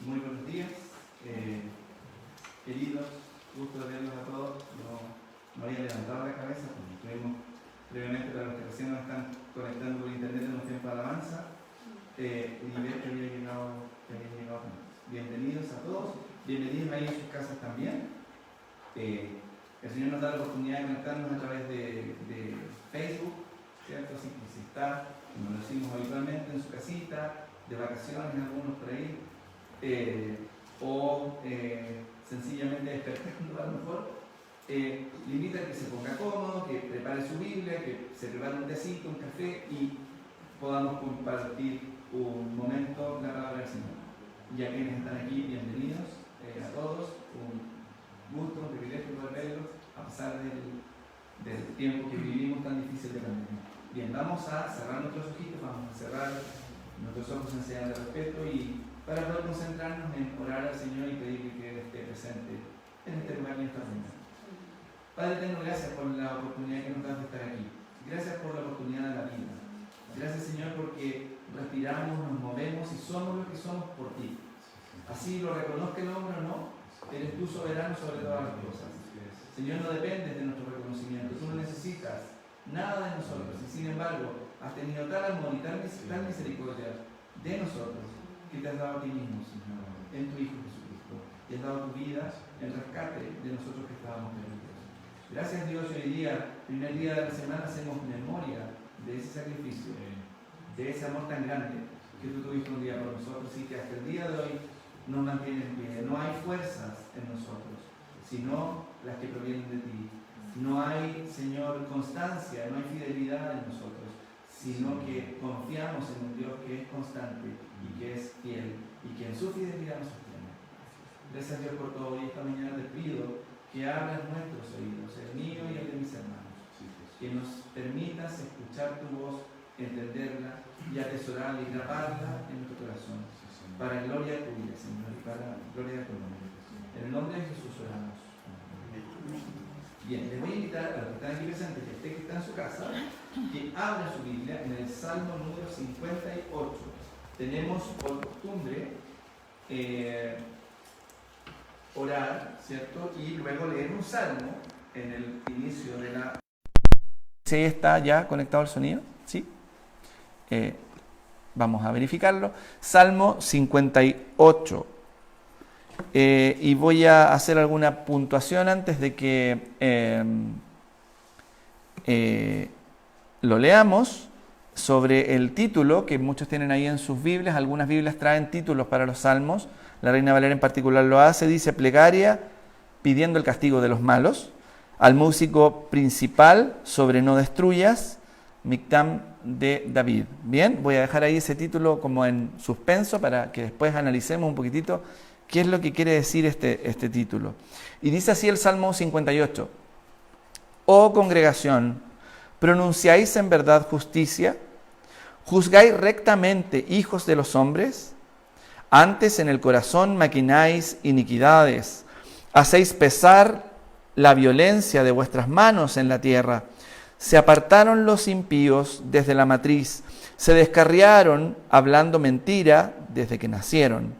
Muy buenos días, queridos, gusto de verlos a todos. No había levantado la cabeza, porque estuvimos previamente, para los que recién nos están conectando por internet en un tiempo de alabanza, y ver que había llegado también. Bienvenidos a todos, bienvenidos ahí en sus casas también. El Señor nos da la oportunidad de conectarnos a través de Facebook, ¿cierto? Así que si está, como lo decimos habitualmente, en su casita, de vacaciones, algunos por ahí, sencillamente despertando a lo mejor, le invito a que se ponga cómodo, que prepare su Biblia, que se prepare un tecito, un café y podamos compartir un momento la palabra del Señor. Y a quienes están aquí, bienvenidos a todos, un gusto, un privilegio poder verlos a pesar del tiempo que vivimos tan difícil de pandemia. Bien, vamos a cerrar nuestros ojitos, vamos a cerrar nuestros ojos en señal de respeto y para poder concentrarnos en orar al Señor y pedirle que Él esté presente en este lugar y en esta reunión. Padre eterno, gracias por la oportunidad que nos das de estar aquí. Gracias por la oportunidad de la vida. Gracias, Señor, porque respiramos, nos movemos y somos lo que somos por ti. Así lo reconozca el hombre o no, eres tú soberano sobre todas las cosas. Señor, no dependes de nuestro reconocimiento, tú no necesitas nada de nosotros y sin embargo has tenido tal amor y tal misericordia de nosotros que te has dado a ti mismo, Señor, en tu Hijo Jesucristo, y has dado tu vida en rescate de nosotros que estábamos perdidos. Gracias, Dios, hoy día, primer día de la semana, hacemos memoria de ese sacrificio, de ese amor tan grande que tú tuviste un día por nosotros y que hasta el día de hoy nos mantiene en pie. No hay fuerzas en nosotros, sino las que provienen de ti. No hay, Señor, constancia, no hay fidelidad en nosotros, sino que confiamos en un Dios que es constante y que es fiel y que en su fidelidad nos sostiene. Gracias, Dios, por todo. Y esta mañana te pido que abras nuestros oídos, el mío y el de mis hermanos, que nos permitas escuchar tu voz, entenderla y atesorarla y grabarla en nuestro corazón, para gloria tuya, Señor, y para gloria de tu nombre. En el nombre de Jesús oramos. Bien, les voy a invitar a los que están aquí presentes, que usted que está en su casa, que abra su Biblia en el Salmo número 58. Tenemos por costumbre orar, ¿cierto? Y luego leer un salmo en el inicio de la... ¿Sí está ya conectado el sonido? ¿Sí? Vamos a verificarlo. Salmo 58. Y voy a hacer alguna puntuación antes de que lo leamos sobre el título que muchos tienen ahí en sus Biblias. Algunas Biblias traen títulos para los salmos. La Reina Valera en particular lo hace. Dice: plegaria pidiendo el castigo de los malos. Al músico principal sobre no destruyas. Mictam de David. Bien, voy a dejar ahí ese título como en suspenso para que después analicemos un poquitito qué es lo que quiere decir este título. Y dice así el Salmo 58. Oh congregación, ¿pronunciáis en verdad justicia? ¿Juzgáis rectamente, hijos de los hombres? Antes en el corazón maquináis iniquidades. Hacéis pesar la violencia de vuestras manos en la tierra. Se apartaron los impíos desde la matriz. Se descarriaron hablando mentira desde que nacieron.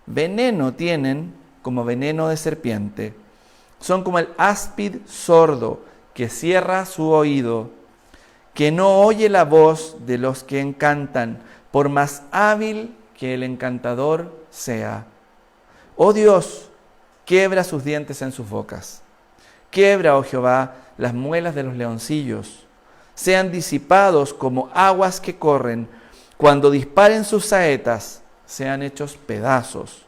Veneno tienen como veneno de serpiente. Son como el áspid sordo que cierra su oído, que no oye la voz de los que encantan, por más hábil que el encantador sea. Oh Dios, quiebra sus dientes en sus bocas. Quiebra, oh Jehová, las muelas de los leoncillos. Sean disipados como aguas que corren. Cuando disparen sus saetas, sean hechos pedazos.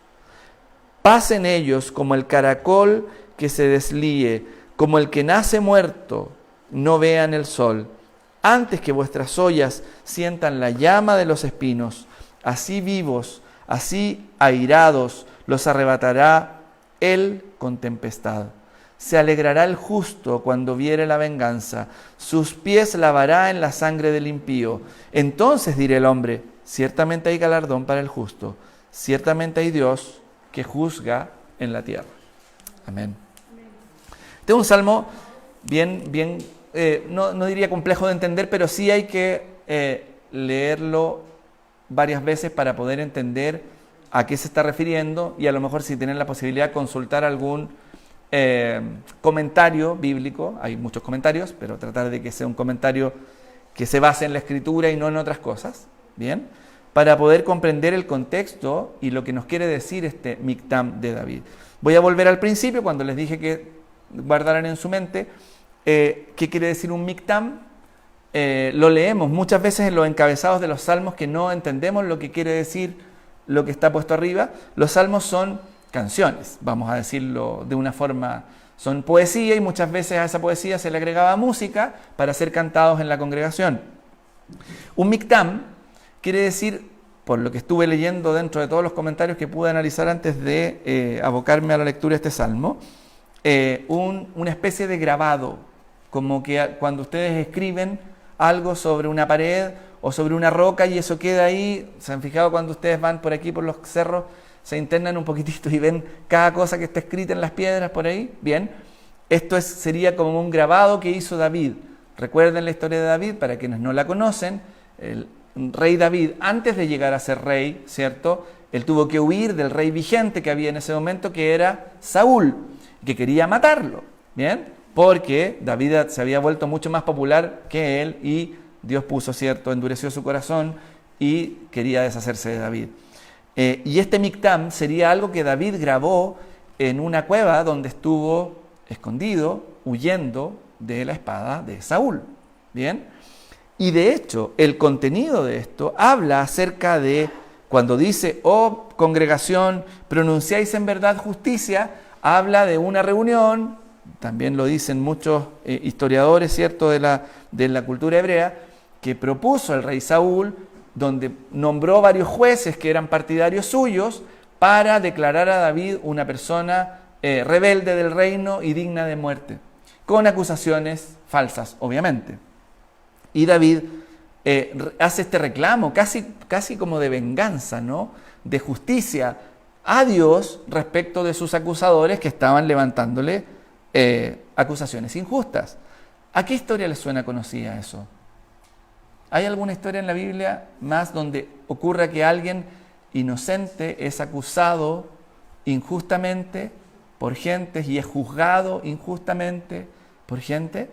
Pasen ellos como el caracol que se deslíe, como el que nace muerto, no vean el sol. Antes que vuestras ollas sientan la llama de los espinos, así vivos, así airados, los arrebatará él con tempestad. Se alegrará el justo cuando viere la venganza, sus pies lavará en la sangre del impío. Entonces dirá el hombre: ciertamente hay galardón para el justo, ciertamente hay Dios que juzga en la tierra. Amén. Este es un salmo bien, no diría complejo de entender, pero sí hay que leerlo varias veces para poder entender a qué se está refiriendo y a lo mejor si tienen la posibilidad consultar algún comentario bíblico. Hay muchos comentarios, pero tratar de que sea un comentario que se base en la Escritura y no en otras cosas, ¿bien? Para poder comprender el contexto y lo que nos quiere decir este Mictam de David. Voy a volver al principio, cuando les dije que guardaran en su mente qué quiere decir un Mictam. Lo leemos muchas veces en los encabezados de los salmos que no entendemos lo que quiere decir lo que está puesto arriba. Los salmos son canciones, vamos a decirlo de una forma, son poesía y muchas veces a esa poesía se le agregaba música para ser cantados en la congregación. Un Mictam quiere decir, por lo que estuve leyendo dentro de todos los comentarios que pude analizar antes de abocarme a la lectura de este salmo, una especie de grabado, como que cuando ustedes escriben algo sobre una pared o sobre una roca y eso queda ahí. ¿Se han fijado cuando ustedes van por aquí por los cerros, se internan un poquitito y ven cada cosa que está escrita en las piedras por ahí? Bien, esto sería como un grabado que hizo David. Recuerden la historia de David, para quienes no la conocen. El rey David, antes de llegar a ser rey, ¿cierto?, él tuvo que huir del rey vigente que había en ese momento, que era Saúl, que quería matarlo, ¿bien?, porque David se había vuelto mucho más popular que él y Dios puso, ¿cierto?, endureció su corazón y quería deshacerse de David. Y este Mictam sería algo que David grabó en una cueva donde estuvo escondido, huyendo de la espada de Saúl, ¿bien? Y de hecho, el contenido de esto habla acerca de, cuando dice, oh congregación, pronunciáis en verdad justicia, habla de una reunión, también lo dicen muchos historiadores, ¿cierto?, de la cultura hebrea, que propuso el rey Saúl, donde nombró varios jueces que eran partidarios suyos para declarar a David una persona rebelde del reino y digna de muerte, con acusaciones falsas, obviamente. Y David hace este reclamo, casi como de venganza, ¿no?, de justicia a Dios respecto de sus acusadores que estaban levantándole acusaciones injustas. ¿A qué historia les suena conocida eso? ¿Hay alguna historia en la Biblia más donde ocurra que alguien inocente es acusado injustamente por gentes y es juzgado injustamente por gente?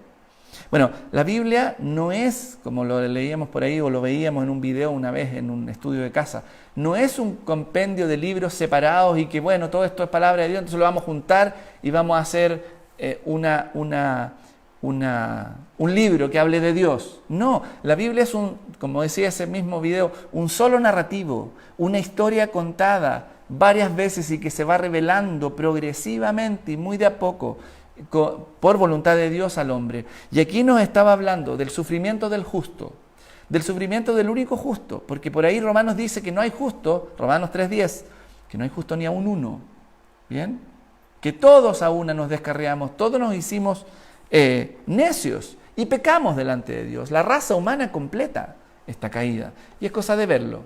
Bueno, la Biblia no es, como lo leíamos por ahí o lo veíamos en un video una vez en un estudio de casa, no es un compendio de libros separados y que, bueno, todo esto es palabra de Dios, entonces lo vamos a juntar y vamos a hacer un libro que hable de Dios. No, la Biblia es como decía ese mismo video, un solo narrativo, una historia contada varias veces y que se va revelando progresivamente y muy de a poco por voluntad de Dios al hombre. Y aquí nos estaba hablando del sufrimiento del justo, del sufrimiento del único justo, porque por ahí Romanos dice que no hay justo, Romanos 3:10, que no hay justo ni aun uno, ¿bien? Que todos a una nos descarriamos, todos nos hicimos necios y pecamos delante de Dios. La raza humana completa está caída y es cosa de verlo.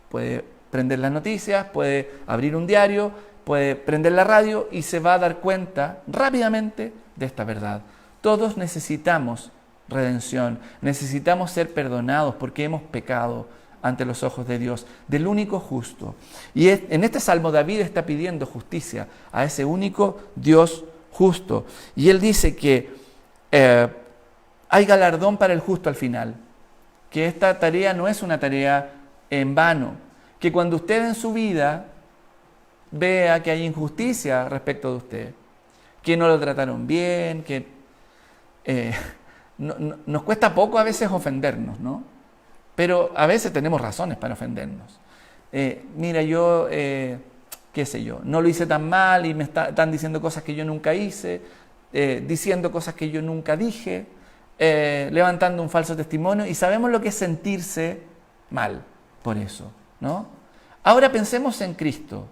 Puede prender las noticias, puede abrir un diario, puede prender la radio y se va a dar cuenta rápidamente de esta verdad. Todos necesitamos redención, necesitamos ser perdonados porque hemos pecado ante los ojos de Dios, del único justo. Y en este salmo David está pidiendo justicia a ese único Dios justo. Y él dice que hay galardón para el justo al final, que esta tarea no es una tarea en vano, que cuando usted en su vida vea que hay injusticia respecto de usted, que no lo trataron bien, que nos cuesta poco a veces ofendernos, ¿no? Pero a veces tenemos razones para ofendernos. Mira, yo, qué sé yo, no lo hice tan mal y me están diciendo cosas que yo nunca hice, diciendo cosas que yo nunca dije, levantando un falso testimonio, y sabemos lo que es sentirse mal por eso, ¿no? Ahora pensemos en Cristo,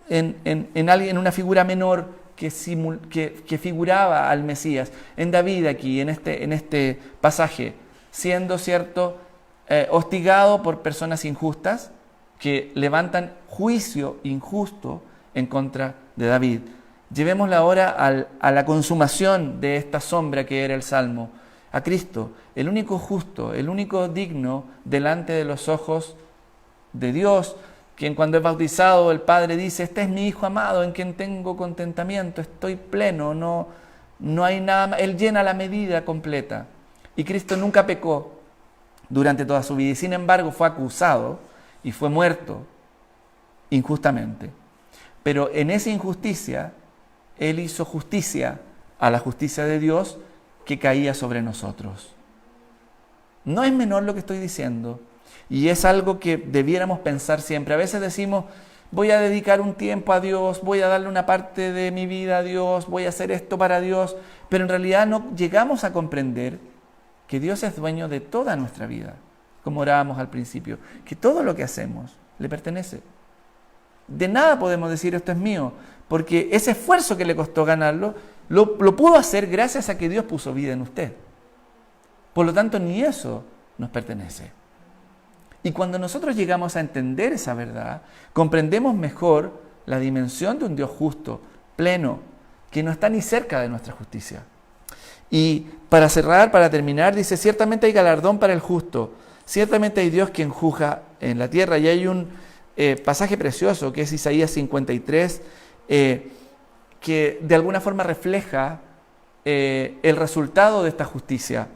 en alguien, en una figura menor que figuraba al Mesías, en David aquí, en este pasaje, siendo, ¿cierto?, hostigado por personas injustas que levantan juicio injusto en contra de David. Llevémosla ahora a la consumación de esta sombra que era el Salmo, a Cristo, el único justo, el único digno delante de los ojos de Dios, quien cuando es bautizado el Padre dice, este es mi Hijo amado en quien tengo contentamiento, estoy pleno, no hay nada más. Él llena la medida completa. Y Cristo nunca pecó durante toda su vida y sin embargo fue acusado y fue muerto injustamente. Pero en esa injusticia, Él hizo justicia a la justicia de Dios que caía sobre nosotros. No es menor lo que estoy diciendo y es algo que debiéramos pensar siempre. A veces decimos, voy a dedicar un tiempo a Dios, voy a darle una parte de mi vida a Dios, voy a hacer esto para Dios, pero en realidad no llegamos a comprender que Dios es dueño de toda nuestra vida, como orábamos al principio, que todo lo que hacemos le pertenece. De nada podemos decir esto es mío, porque ese esfuerzo que le costó ganarlo, lo pudo hacer gracias a que Dios puso vida en usted. Por lo tanto, ni eso nos pertenece. Y cuando nosotros llegamos a entender esa verdad, comprendemos mejor la dimensión de un Dios justo, pleno, que no está ni cerca de nuestra justicia. Y para cerrar, para terminar, dice, ciertamente hay galardón para el justo, ciertamente hay Dios quien juzga en la tierra. Y hay un pasaje precioso que es Isaías 53, que de alguna forma refleja el resultado de esta justicia.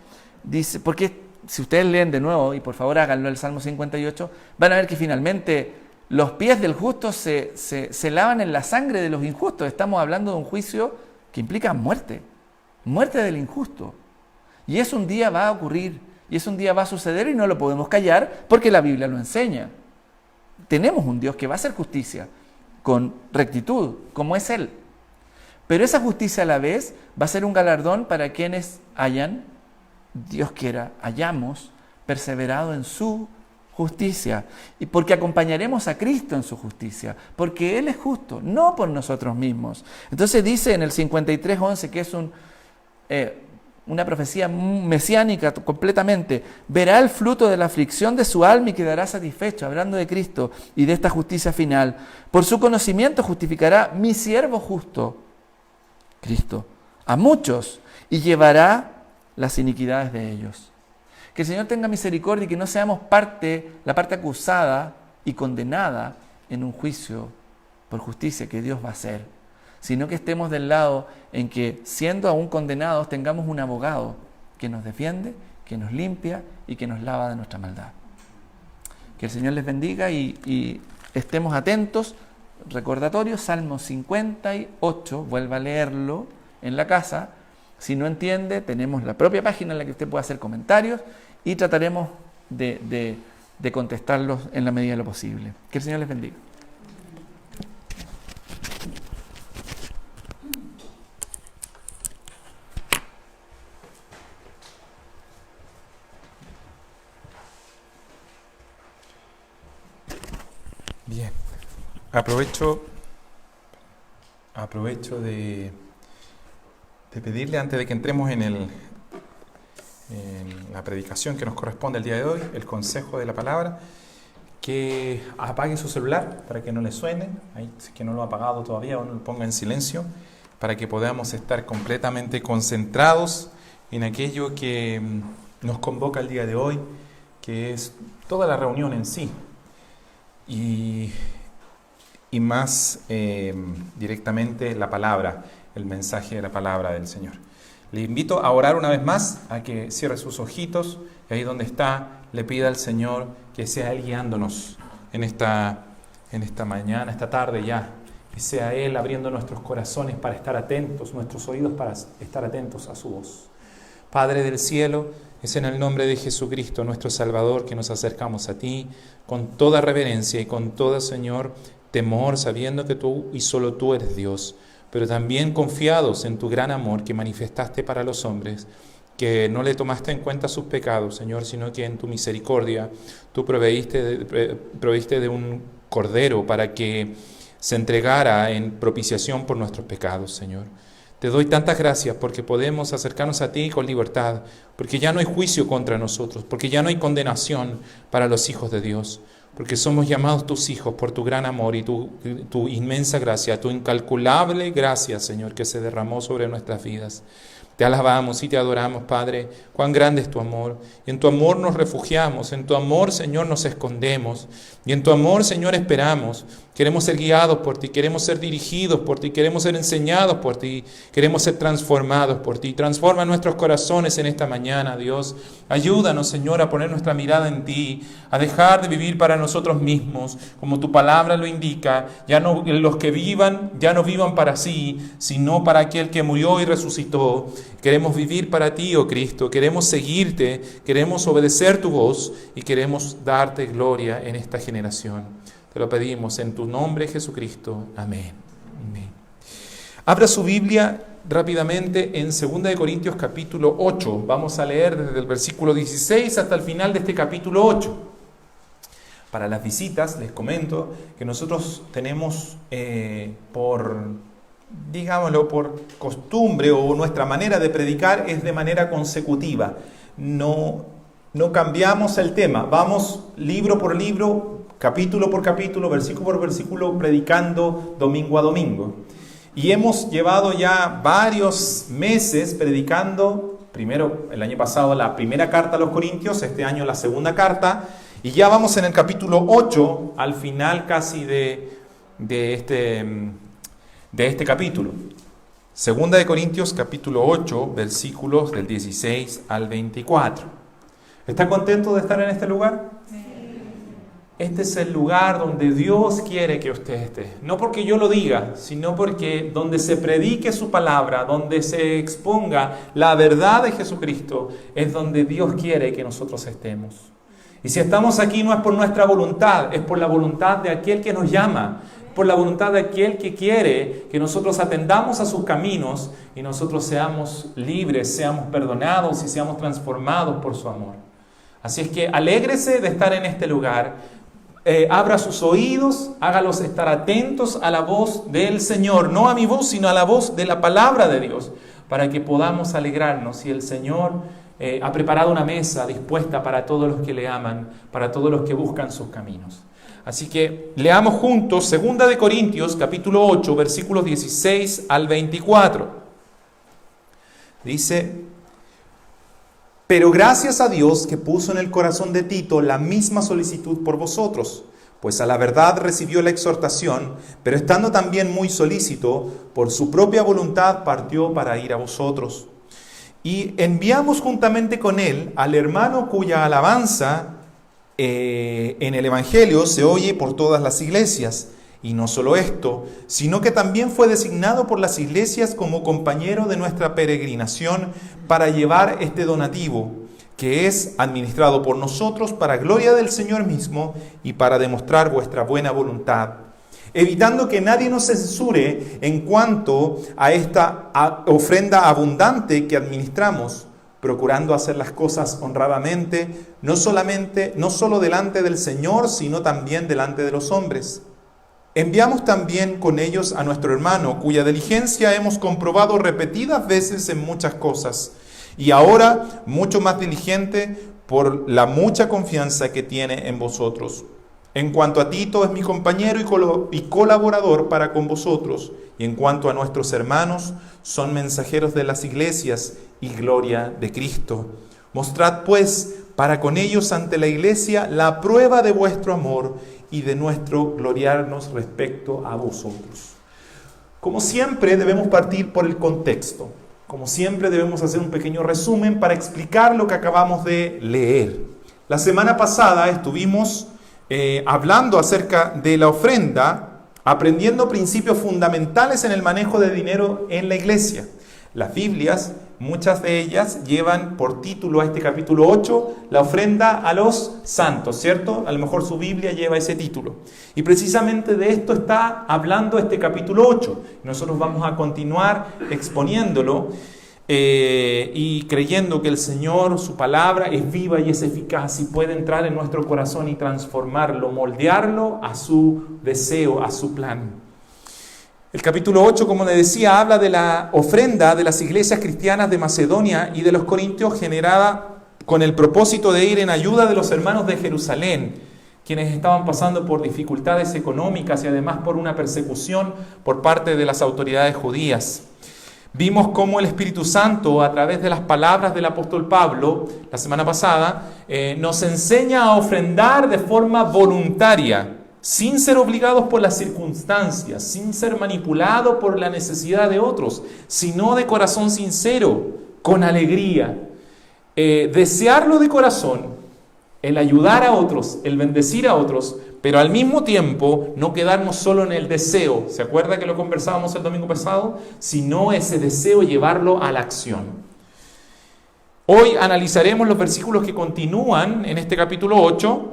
Dice, porque si ustedes leen de nuevo, y por favor háganlo el Salmo 58, van a ver que finalmente los pies del justo se lavan en la sangre de los injustos. Estamos hablando de un juicio que implica muerte del injusto. Y eso un día va a ocurrir, y eso un día va a suceder y no lo podemos callar porque la Biblia lo enseña. Tenemos un Dios que va a hacer justicia con rectitud, como es Él. Pero esa justicia a la vez va a ser un galardón para quienes hayan, Dios quiera, hayamos perseverado en su justicia. Y porque acompañaremos a Cristo en su justicia, porque Él es justo, no por nosotros mismos. Entonces dice en el 53:11, que es una profecía mesiánica completamente, verá el fruto de la aflicción de su alma y quedará satisfecho, hablando de Cristo y de esta justicia final. Por su conocimiento justificará mi siervo justo, Cristo, a muchos, y llevará las iniquidades de ellos. Que el Señor tenga misericordia y que no seamos la parte acusada y condenada en un juicio por justicia que Dios va a hacer, sino que estemos del lado en que, siendo aún condenados, tengamos un abogado que nos defiende, que nos limpia y que nos lava de nuestra maldad. Que el Señor les bendiga y estemos atentos. Recordatorio, Salmo 58, vuelva a leerlo en la casa. Si no entiende, tenemos la propia página en la que usted puede hacer comentarios y trataremos de contestarlos en la medida de lo posible. Que el Señor les bendiga. Bien, aprovecho de pedirle, antes de que entremos en la predicación que nos corresponde el día de hoy, el consejo de la palabra, que apague su celular para que no le suene, ahí, si es que no lo ha apagado todavía, o no lo ponga en silencio, para que podamos estar completamente concentrados en aquello que nos convoca el día de hoy, que es toda la reunión en sí. Y más directamente la palabra, el mensaje de la palabra del Señor. Le invito a orar una vez más, a que cierre sus ojitos y ahí donde está le pida al Señor que sea Él guiándonos en esta mañana, esta tarde ya, que sea Él abriendo nuestros corazones para estar atentos, nuestros oídos para estar atentos a su voz. Padre del cielo, es en el nombre de Jesucristo, nuestro Salvador, que nos acercamos a ti con toda reverencia y con todo, Señor, temor, sabiendo que tú y solo tú eres Dios, pero también confiados en tu gran amor que manifestaste para los hombres, que no le tomaste en cuenta sus pecados, Señor, sino que en tu misericordia tú proviste de un cordero para que se entregara en propiciación por nuestros pecados, Señor. Te doy tantas gracias porque podemos acercarnos a ti con libertad, porque ya no hay juicio contra nosotros, porque ya no hay condenación para los hijos de Dios, porque somos llamados tus hijos por tu gran amor y tu inmensa gracia, tu incalculable gracia, Señor, que se derramó sobre nuestras vidas. Te alabamos y te adoramos, Padre. Cuán grande es tu amor. Y en tu amor nos refugiamos. En tu amor, Señor, nos escondemos. Y en tu amor, Señor, esperamos. Queremos ser guiados por ti. Queremos ser dirigidos por ti. Queremos ser enseñados por ti. Queremos ser transformados por ti. Transforma nuestros corazones en esta mañana, Dios. Ayúdanos, Señor, a poner nuestra mirada en ti. A dejar de vivir para nosotros mismos. Como tu palabra lo indica. Ya no, los que vivan, ya no vivan para sí, sino para aquel que murió y resucitó. Queremos vivir para ti, oh Cristo, queremos seguirte, queremos obedecer tu voz y queremos darte gloria en esta generación. Te lo pedimos en tu nombre, Jesucristo. Amén. Amén. Abra su Biblia rápidamente en 2 de Corintios capítulo 8. Vamos a leer desde el versículo 16 hasta el final de este capítulo 8. Para las visitas les comento que nosotros tenemos digámoslo, por costumbre o nuestra manera de predicar es de manera consecutiva. No cambiamos el tema. Vamos libro por libro, capítulo por capítulo, versículo por versículo, predicando domingo a domingo. Y hemos llevado ya varios meses predicando, primero el año pasado la primera carta a los Corintios, este año la segunda carta, y ya vamos en el capítulo 8, al final casi de este capítulo. Segunda de Corintios capítulo 8, versículos del 16 al 24. ¿Está contento de estar en este lugar? Sí. Este es el lugar donde Dios quiere que usted esté. No porque yo lo diga, sino porque donde se predique su palabra, donde se exponga la verdad de Jesucristo, es donde Dios quiere que nosotros estemos. Y si estamos aquí no es por nuestra voluntad, es por la voluntad de aquel que nos llama, por la voluntad de aquel que quiere que nosotros atendamos a sus caminos y nosotros seamos libres, seamos perdonados y seamos transformados por su amor. Así es que alégrese de estar en este lugar, abra sus oídos, hágalos estar atentos a la voz del Señor, no a mi voz, sino a la voz de la palabra de Dios, para que podamos alegrarnos. Y el Señor ha preparado una mesa dispuesta para todos los que le aman, para todos los que buscan sus caminos. Así que leamos juntos 2 de Corintios capítulo 8 versículos 16 al 24. Dice: pero gracias a Dios que puso en el corazón de Tito la misma solicitud por vosotros, pues a la verdad recibió la exhortación, pero estando también muy solícito, por su propia voluntad partió para ir a vosotros. Y enviamos juntamente con él al hermano cuya alabanza en el Evangelio se oye por todas las iglesias. Y no solo esto, sino que también fue designado por las iglesias como compañero de nuestra peregrinación para llevar este donativo, que es administrado por nosotros para gloria del Señor mismo y para demostrar vuestra buena voluntad, evitando que nadie nos censure en cuanto a esta ofrenda abundante que administramos, procurando hacer las cosas honradamente, no solo delante del Señor, sino también delante de los hombres. Enviamos también con ellos a nuestro hermano, cuya diligencia hemos comprobado repetidas veces en muchas cosas, y ahora mucho más diligente por la mucha confianza que tiene en vosotros. En cuanto a Tito, es mi compañero y colaborador para con vosotros, y en cuanto a nuestros hermanos, son mensajeros de las iglesias y gloria de Cristo. Mostrad pues para con ellos ante la iglesia la prueba de vuestro amor y de nuestro gloriarnos respecto a vosotros. Como siempre debemos partir por el contexto. Como siempre debemos hacer un pequeño resumen para explicar lo que acabamos de leer. La semana pasada estuvimos hablando acerca de la ofrenda, aprendiendo principios fundamentales en el manejo de dinero en la iglesia. Las Biblias, muchas de ellas, llevan por título a este capítulo 8, la ofrenda a los santos, ¿cierto? A lo mejor su Biblia lleva ese título. Y precisamente de esto está hablando este capítulo 8. Nosotros vamos a continuar exponiéndolo y creyendo que el Señor, su palabra, es viva y es eficaz y puede entrar en nuestro corazón y transformarlo, moldearlo a su deseo, a su plan. El capítulo 8, como le decía, habla de la ofrenda de las iglesias cristianas de Macedonia y de los Corintios, generada con el propósito de ir en ayuda de los hermanos de Jerusalén, quienes estaban pasando por dificultades económicas y además por una persecución por parte de las autoridades judías. Vimos cómo el Espíritu Santo, a través de las palabras del apóstol Pablo, la semana pasada, nos enseña a ofrendar de forma voluntaria, sin ser obligados por las circunstancias, sin ser manipulados por la necesidad de otros, sino de corazón sincero, con alegría. Desearlo de corazón, el ayudar a otros, el bendecir a otros, pero al mismo tiempo no quedarnos solo en el deseo. ¿Se acuerda que lo conversábamos el domingo pasado? Sino ese deseo llevarlo a la acción. Hoy analizaremos los versículos que continúan en este capítulo 8,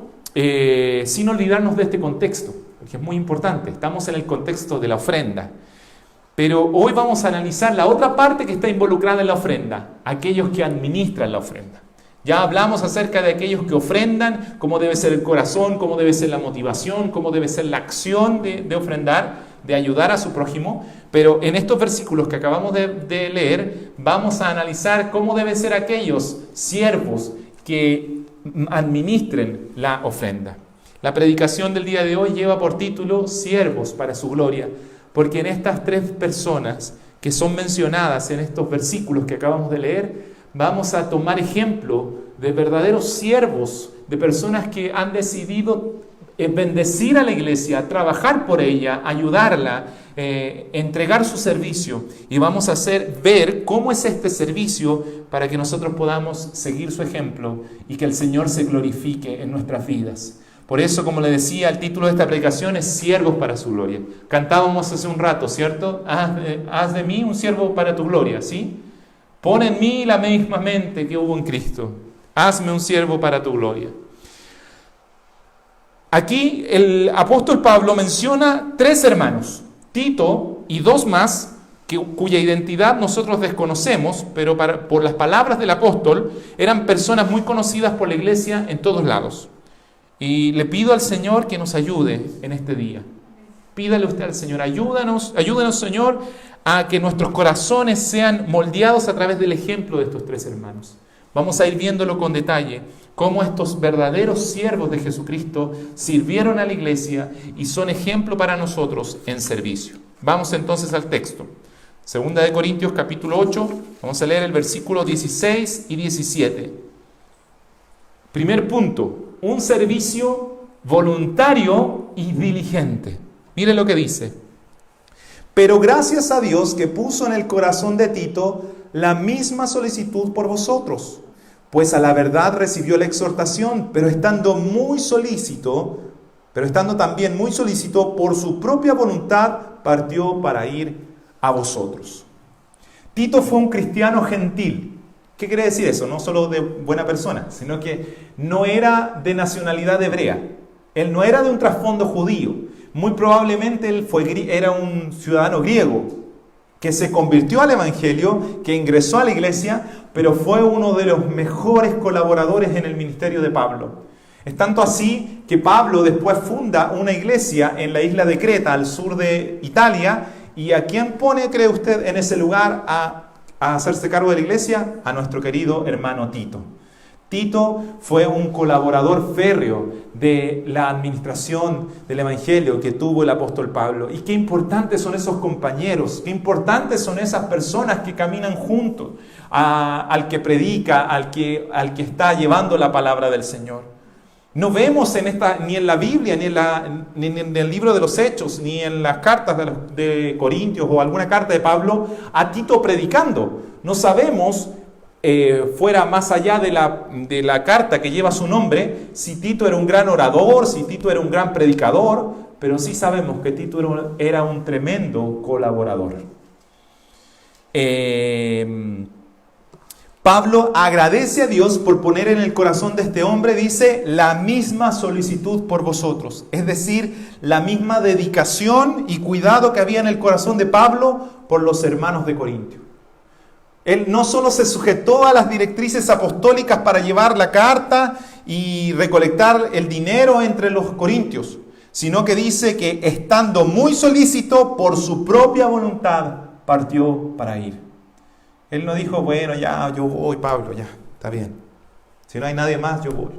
sin olvidarnos de este contexto, porque es muy importante. Estamos en el contexto de la ofrenda. Pero hoy vamos a analizar la otra parte que está involucrada en la ofrenda, aquellos que administran la ofrenda. Ya hablamos acerca de aquellos que ofrendan, cómo debe ser el corazón, cómo debe ser la motivación, cómo debe ser la acción de ofrendar, de ayudar a su prójimo. Pero en estos versículos que acabamos de leer, vamos a analizar cómo deben ser aquellos siervos que administren la ofrenda. La predicación del día de hoy lleva por título Siervos para su gloria, porque en estas tres personas que son mencionadas en estos versículos que acabamos de leer, vamos a tomar ejemplo de verdaderos siervos, de personas que han decidido bendecir a la iglesia, trabajar por ella, ayudarla, entregar su servicio. Y vamos a ver cómo es este servicio para que nosotros podamos seguir su ejemplo y que el Señor se glorifique en nuestras vidas. Por eso, como le decía, el título de esta predicación es Siervos para su gloria. Cantábamos hace un rato, ¿cierto? Haz de mí un siervo para tu gloria, ¿sí? Pon en mí la misma mente que hubo en Cristo. Hazme un siervo para tu gloria. Aquí el apóstol Pablo menciona 3 hermanos, Tito y 2 más, cuya identidad nosotros desconocemos, pero por las palabras del apóstol, eran personas muy conocidas por la iglesia en todos lados. Y le pido al Señor que nos ayude en este día. Pídale usted al Señor, ayúdanos Señor, a que nuestros corazones sean moldeados a través del ejemplo de estos 3 hermanos. Vamos a ir viéndolo con detalle, cómo estos verdaderos siervos de Jesucristo sirvieron a la iglesia y son ejemplo para nosotros en servicio. Vamos entonces al texto. Segunda de Corintios capítulo 8, vamos a leer el versículo 16 y 17. Primer punto, un servicio voluntario y diligente. Mire lo que dice. Pero gracias a Dios que puso en el corazón de Tito la misma solicitud por vosotros, pues a la verdad recibió la exhortación, pero estando también muy solícito por su propia voluntad, partió para ir a vosotros. Tito fue un cristiano gentil. ¿Qué quiere decir eso? No solo de buena persona, sino que no era de nacionalidad hebrea. Él no era de un trasfondo judío. Muy probablemente él era un ciudadano griego que se convirtió al evangelio, que ingresó a la iglesia, pero fue uno de los mejores colaboradores en el ministerio de Pablo. Es tanto así que Pablo después funda una iglesia en la isla de Creta, al sur de Italia. ¿Y a quién pone, cree usted, en ese lugar a hacerse cargo de la iglesia? A nuestro querido hermano Tito. Tito fue un colaborador férreo de la administración del evangelio que tuvo el apóstol Pablo. Y qué importantes son esos compañeros, qué importantes son esas personas que caminan juntos al que predica, al que está llevando la palabra del Señor. No vemos ni en la Biblia, ni en el libro de los Hechos, ni en las cartas de Corintios o alguna carta de Pablo a Tito predicando. No sabemos, fuera más allá de la carta que lleva su nombre, si Tito era un gran orador, si Tito era un gran predicador, pero sí sabemos que Tito era un tremendo colaborador. Pablo agradece a Dios por poner en el corazón de este hombre, dice, la misma solicitud por vosotros. Es decir, la misma dedicación y cuidado que había en el corazón de Pablo por los hermanos de Corintio. Él no solo se sujetó a las directrices apostólicas para llevar la carta y recolectar el dinero entre los corintios, sino que dice que estando muy solícito por su propia voluntad, partió para ir. Él no dijo, bueno, ya, yo voy, Pablo, ya, está bien. Si no hay nadie más, yo voy.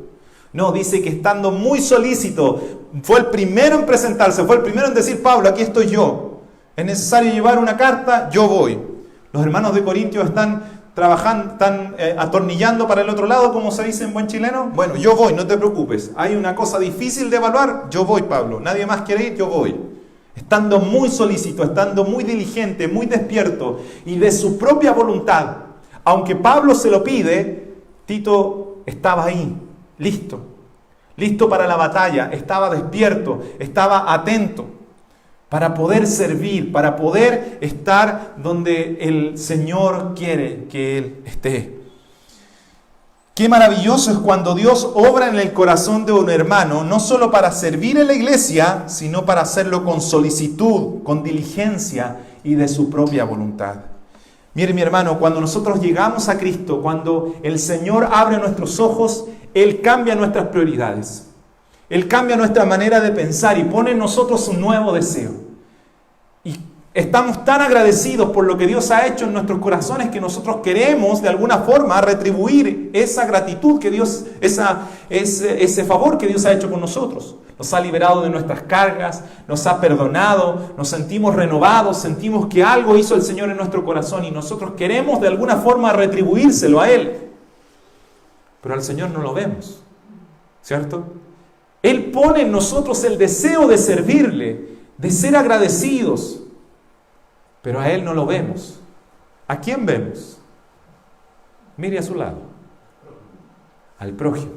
No, dice que estando muy solícito, fue el primero en presentarse, fue el primero en decir, Pablo, aquí estoy yo. Es necesario llevar una carta, yo voy. Los hermanos de Corintios están trabajando, están atornillando para el otro lado, como se dice en buen chileno. Bueno, yo voy, no te preocupes. Hay una cosa difícil de evaluar, yo voy, Pablo. Nadie más quiere ir, yo voy. Estando muy solícito, estando muy diligente, muy despierto y de su propia voluntad. Aunque Pablo se lo pide, Tito estaba ahí, listo para la batalla, estaba despierto, estaba atento para poder servir, para poder estar donde el Señor quiere que Él esté. Qué maravilloso es cuando Dios obra en el corazón de un hermano, no solo para servir en la iglesia, sino para hacerlo con solicitud, con diligencia y de su propia voluntad. Mire, mi hermano, cuando nosotros llegamos a Cristo, cuando el Señor abre nuestros ojos, Él cambia nuestras prioridades. Él cambia nuestra manera de pensar y pone en nosotros un nuevo deseo. Y estamos tan agradecidos por lo que Dios ha hecho en nuestros corazones que nosotros queremos de alguna forma retribuir esa gratitud que Dios, ese favor que Dios ha hecho con nosotros. Nos ha liberado de nuestras cargas, nos ha perdonado, nos sentimos renovados, sentimos que algo hizo el Señor en nuestro corazón y nosotros queremos de alguna forma retribuírselo a Él. Pero al Señor no lo vemos, ¿cierto? Él pone en nosotros el deseo de servirle, de ser agradecidos, pero a Él no lo vemos. ¿A quién vemos? Mire a su lado, al prójimo,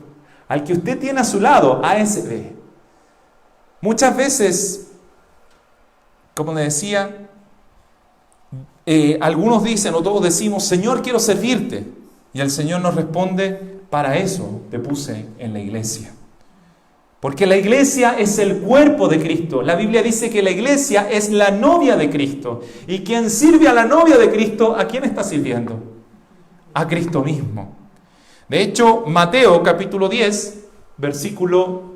al que usted tiene a su lado, a ese ve. Muchas veces, como le decía, algunos dicen o todos decimos, Señor, quiero servirte. Y el Señor nos responde, para eso te puse en la iglesia. Porque la iglesia es el cuerpo de Cristo. La Biblia dice que la iglesia es la novia de Cristo. Y quien sirve a la novia de Cristo, ¿a quién está sirviendo? A Cristo mismo. De hecho, Mateo capítulo 10, versículo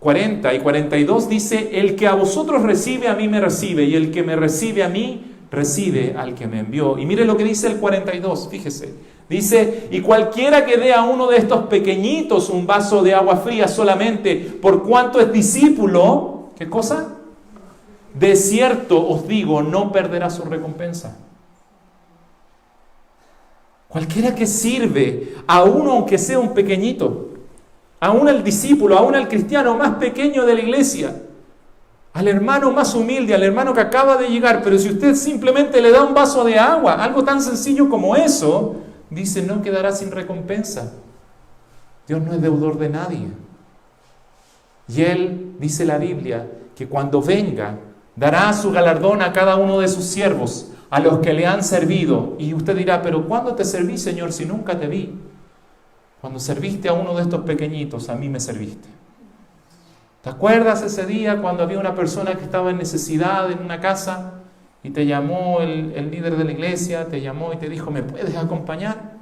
40 y 42 dice, el que a vosotros recibe, a mí me recibe, y el que me recibe a mí, recibe al que me envió. Y mire lo que dice el 42, fíjese. Dice, y cualquiera que dé a uno de estos pequeñitos un vaso de agua fría solamente, por cuanto es discípulo, ¿qué cosa? De cierto os digo, no perderá su recompensa. Cualquiera que sirve a uno, aunque sea un pequeñito, aún al discípulo, aún al cristiano más pequeño de la iglesia, al hermano más humilde, al hermano que acaba de llegar, pero si usted simplemente le da un vaso de agua, algo tan sencillo como eso, dice, no quedará sin recompensa. Dios no es deudor de nadie. Y Él, dice la Biblia, que cuando venga, dará su galardón a cada uno de sus siervos, a los que le han servido. Y usted dirá, pero ¿cuándo te serví, Señor, si nunca te vi? Cuando serviste a uno de estos pequeñitos, a mí me serviste. ¿Te acuerdas ese día cuando había una persona que estaba en necesidad en una casa y te llamó el líder de la iglesia, te llamó y te dijo, ¿me puedes acompañar?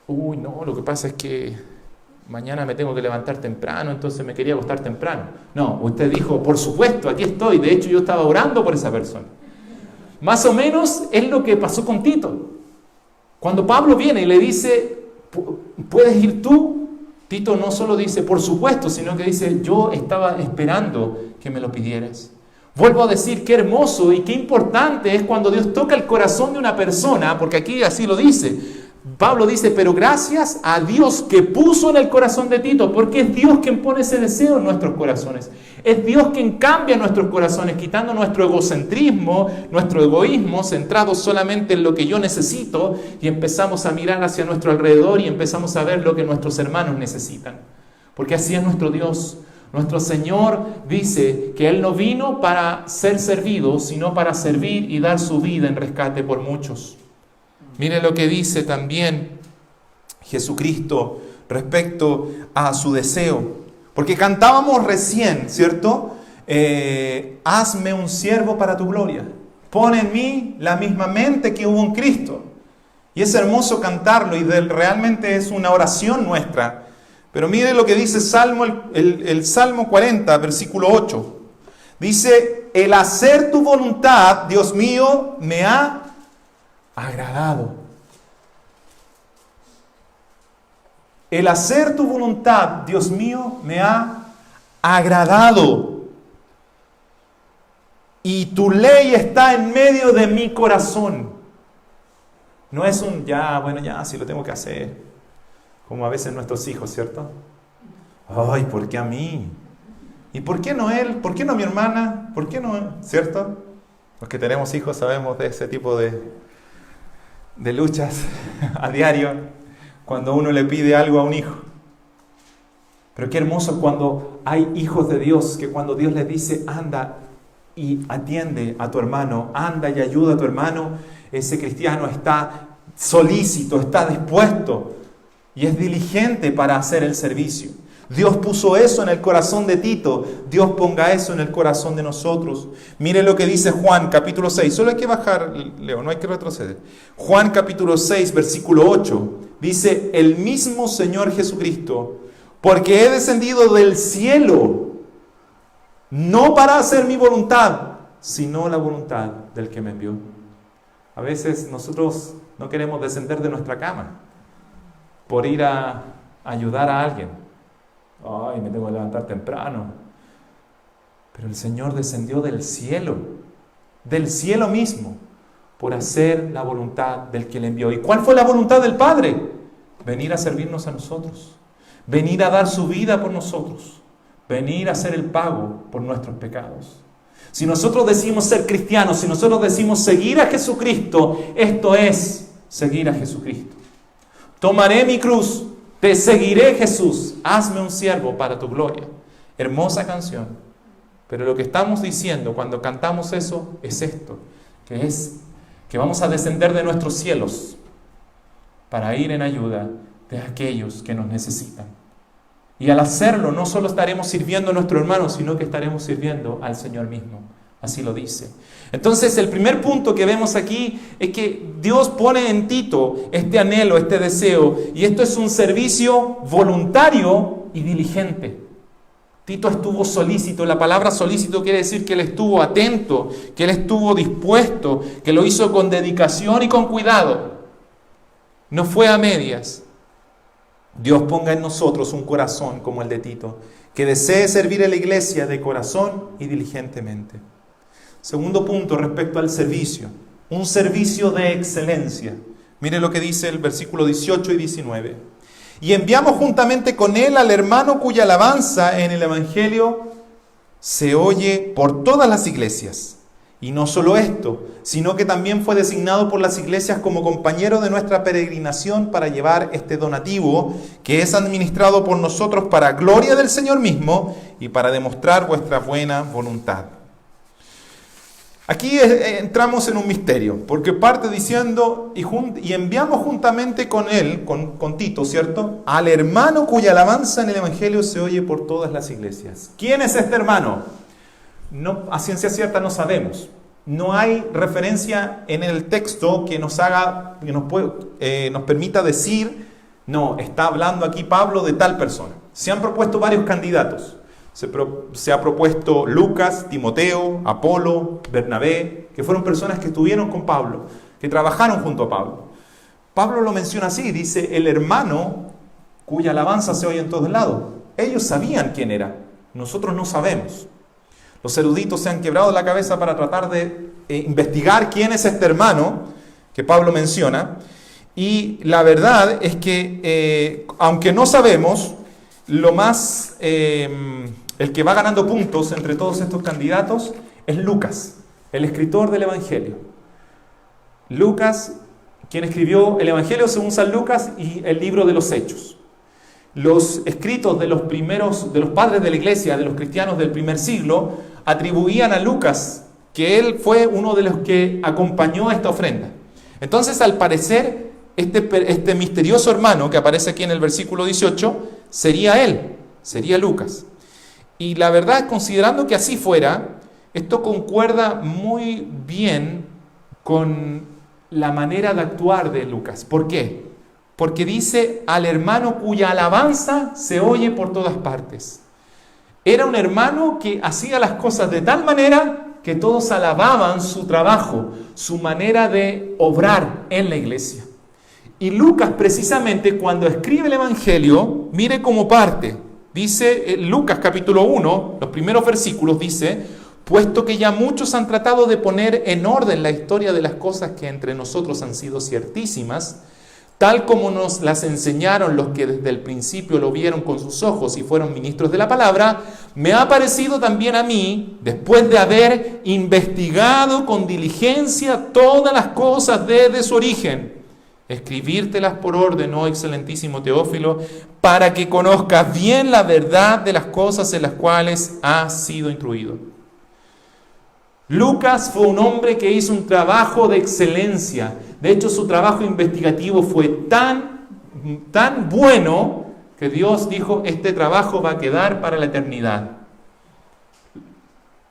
Uy, no, lo que pasa es que mañana me tengo que levantar temprano, entonces me quería acostar temprano. No, usted dijo, por supuesto, aquí estoy. De hecho, yo estaba orando por esa persona. Más o menos es lo que pasó con Tito. Cuando Pablo viene y le dice, ¿puedes ir tú? Tito no solo dice, por supuesto, sino que dice, yo estaba esperando que me lo pidieras. Vuelvo a decir, qué hermoso y qué importante es cuando Dios toca el corazón de una persona, porque aquí así lo dice. Pablo dice, pero gracias a Dios que puso en el corazón de Tito, porque es Dios quien pone ese deseo en nuestros corazones. Es Dios quien cambia nuestros corazones, quitando nuestro egocentrismo, nuestro egoísmo, centrado solamente en lo que yo necesito, y empezamos a mirar hacia nuestro alrededor y empezamos a ver lo que nuestros hermanos necesitan. Porque así es nuestro Dios. Nuestro Señor dice que Él no vino para ser servido, sino para servir y dar su vida en rescate por muchos. Mire lo que dice también Jesucristo respecto a su deseo. Porque cantábamos recién, ¿cierto? Hazme un siervo para tu gloria. Pon en mí la misma mente que hubo en Cristo. Y es hermoso cantarlo y realmente es una oración nuestra. Pero mire lo que dice el Salmo 40, versículo 8. Dice, el hacer tu voluntad, Dios mío, me ha agradado. El hacer tu voluntad, Dios mío, me ha agradado. y tu ley está en medio de mi corazón. No es un ya, sí lo tengo que hacer. Como a veces nuestros hijos, ¿cierto? Ay, ¿por qué a mí? ¿Y por qué no él? ¿Por qué no mi hermana? ¿Por qué no él? ¿Cierto? Los que tenemos hijos sabemos de ese tipo de luchas a diario cuando uno le pide algo a un hijo. Pero qué hermoso cuando hay hijos de Dios, que cuando Dios les dice, anda y atiende a tu hermano, anda y ayuda a tu hermano, ese cristiano está solícito, está dispuesto y es diligente para hacer el servicio. Dios puso eso en el corazón de Tito. Dios ponga eso en el corazón de nosotros. Mire lo que dice Juan capítulo 6. Solo hay que bajar, Leo, no hay que retroceder. Juan capítulo 6, versículo 8. Dice, el mismo Señor Jesucristo, porque he descendido del cielo, no para hacer mi voluntad, sino la voluntad del que me envió. A veces nosotros no queremos descender de nuestra cama por ir a ayudar a alguien. Ay, me tengo que levantar temprano. Pero el Señor descendió del cielo mismo, por hacer la voluntad del que le envió. ¿Y cuál fue la voluntad del Padre? Venir a servirnos a nosotros, venir a dar su vida por nosotros, venir a hacer el pago por nuestros pecados. Si nosotros decimos ser cristianos, si nosotros decimos seguir a Jesucristo, esto es seguir a Jesucristo. Tomaré mi cruz, te seguiré, Jesús, hazme un siervo para tu gloria. Hermosa canción. Pero lo que estamos diciendo cuando cantamos eso es esto, que vamos a descender de nuestros cielos para ir en ayuda de aquellos que nos necesitan. Y al hacerlo no solo estaremos sirviendo a nuestro hermano, sino que estaremos sirviendo al Señor mismo. Así lo dice. Entonces el primer punto que vemos aquí es que Dios pone en Tito este anhelo, este deseo, y esto es un servicio voluntario y diligente. Tito estuvo solícito. La palabra solícito quiere decir que él estuvo atento, que él estuvo dispuesto, que lo hizo con dedicación y con cuidado. No fue a medias. Dios ponga en nosotros un corazón como el de Tito, que desee servir a la iglesia de corazón y diligentemente. Segundo punto respecto al servicio, un servicio de excelencia. Mire lo que dice el versículo 18 y 19. Y enviamos juntamente con él al hermano cuya alabanza en el Evangelio se oye por todas las iglesias. Y no solo esto, sino que también fue designado por las iglesias como compañero de nuestra peregrinación para llevar este donativo que es administrado por nosotros para gloria del Señor mismo y para demostrar vuestra buena voluntad. Aquí entramos en un misterio, porque parte diciendo, y enviamos juntamente con él, con Tito, ¿cierto?, al hermano cuya alabanza en el Evangelio se oye por todas las iglesias. ¿Quién es este hermano? No, a ciencia cierta no sabemos. No hay referencia en el texto que nos permita decir, no, está hablando aquí Pablo de tal persona. Se han propuesto varios candidatos. Se ha propuesto Lucas, Timoteo, Apolo, Bernabé, que fueron personas que estuvieron con Pablo, que trabajaron junto a Pablo. Pablo lo menciona así, dice, el hermano cuya alabanza se oye en todos lados. Ellos sabían quién era, nosotros no sabemos. Los eruditos se han quebrado la cabeza para tratar de investigar quién es este hermano que Pablo menciona. Y la verdad es que, aunque no sabemos, lo más, el que va ganando puntos entre todos estos candidatos es Lucas, el escritor del Evangelio. Lucas, quien escribió el Evangelio según San Lucas y el libro de los Hechos. Los escritos de los padres de la iglesia, de los cristianos del primer siglo, atribuían a Lucas que él fue uno de los que acompañó esta ofrenda. Entonces, al parecer, este misterioso hermano que aparece aquí en el versículo 18, sería él, sería Lucas. Y la verdad, considerando que así fuera, esto concuerda muy bien con la manera de actuar de Lucas. ¿Por qué? Porque dice al hermano cuya alabanza se oye por todas partes. Era un hermano que hacía las cosas de tal manera que todos alababan su trabajo, su manera de obrar en la iglesia. Y Lucas, precisamente, cuando escribe el Evangelio, mire cómo parte. Dice Lucas capítulo 1, los primeros versículos, dice: puesto que ya muchos han tratado de poner en orden la historia de las cosas que entre nosotros han sido ciertísimas, tal como nos las enseñaron los que desde el principio lo vieron con sus ojos y fueron ministros de la palabra, me ha parecido también a mí, después de haber investigado con diligencia todas las cosas desde su origen, escribírtelas por orden, oh excelentísimo Teófilo, para que conozcas bien la verdad de las cosas en las cuales has sido instruido. Lucas fue un hombre que hizo un trabajo de excelencia. De hecho, su trabajo investigativo fue tan bueno que Dios dijo, este trabajo va a quedar para la eternidad.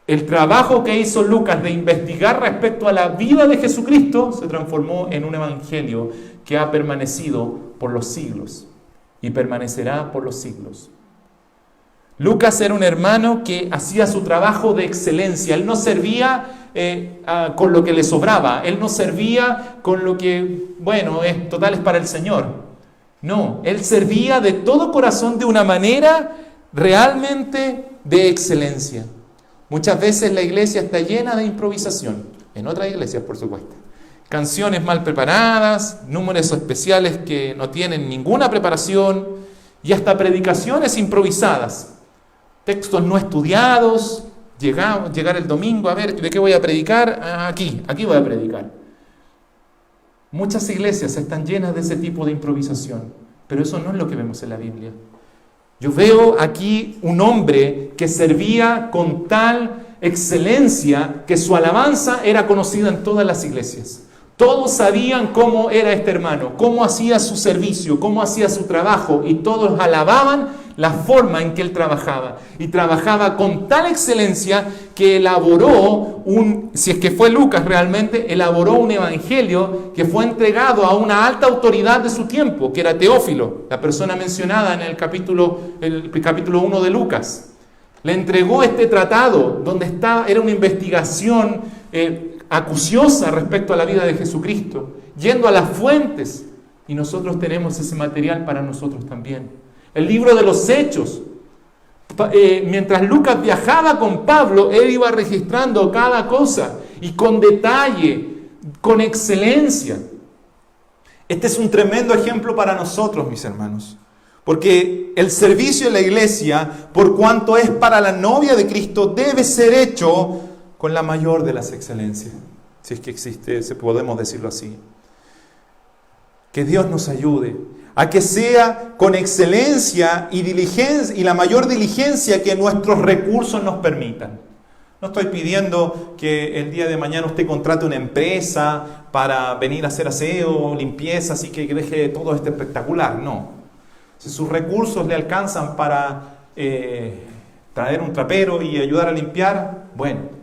El trabajo que hizo Lucas de investigar respecto a la vida de Jesucristo se transformó en un evangelio que ha permanecido por los siglos y permanecerá por los siglos. Lucas era un hermano que hacía su trabajo de excelencia. Él no servía con lo que le sobraba. Él no servía con lo que, bueno, total es para el Señor. No, él servía de todo corazón de una manera realmente de excelencia. Muchas veces la iglesia está llena de improvisación. En otras iglesias, por supuesto. Canciones mal preparadas, números especiales que no tienen ninguna preparación y hasta predicaciones improvisadas. Textos no estudiados, llegar el domingo, a ver, ¿de qué voy a predicar? Aquí voy a predicar. Muchas iglesias están llenas de ese tipo de improvisación, pero eso no es lo que vemos en la Biblia. Yo veo aquí un hombre que servía con tal excelencia que su alabanza era conocida en todas las iglesias. Todos sabían cómo era este hermano, cómo hacía su servicio, cómo hacía su trabajo, y todos alababan la forma en que él trabajaba. Y trabajaba con tal excelencia que elaboró si es que fue Lucas realmente, elaboró un evangelio que fue entregado a una alta autoridad de su tiempo, que era Teófilo, la persona mencionada en el capítulo 1 de Lucas. Le entregó este tratado donde era una investigación acuciosa respecto a la vida de Jesucristo, yendo a las fuentes, y nosotros tenemos ese material para nosotros también. El libro de los Hechos, mientras Lucas viajaba con Pablo, él iba registrando cada cosa, y con detalle, con excelencia. Este es un tremendo ejemplo para nosotros, mis hermanos, porque el servicio en la iglesia, por cuanto es para la novia de Cristo, debe ser hecho con la mayor de las excelencias, si es que existe, podemos decirlo así. Que Dios nos ayude a que sea con excelencia y diligencia, y la mayor diligencia que nuestros recursos nos permitan. No estoy pidiendo que el día de mañana usted contrate una empresa para venir a hacer aseo, limpieza, así que deje todo esto espectacular, no. Si sus recursos le alcanzan para traer un trapero y ayudar a limpiar, bueno,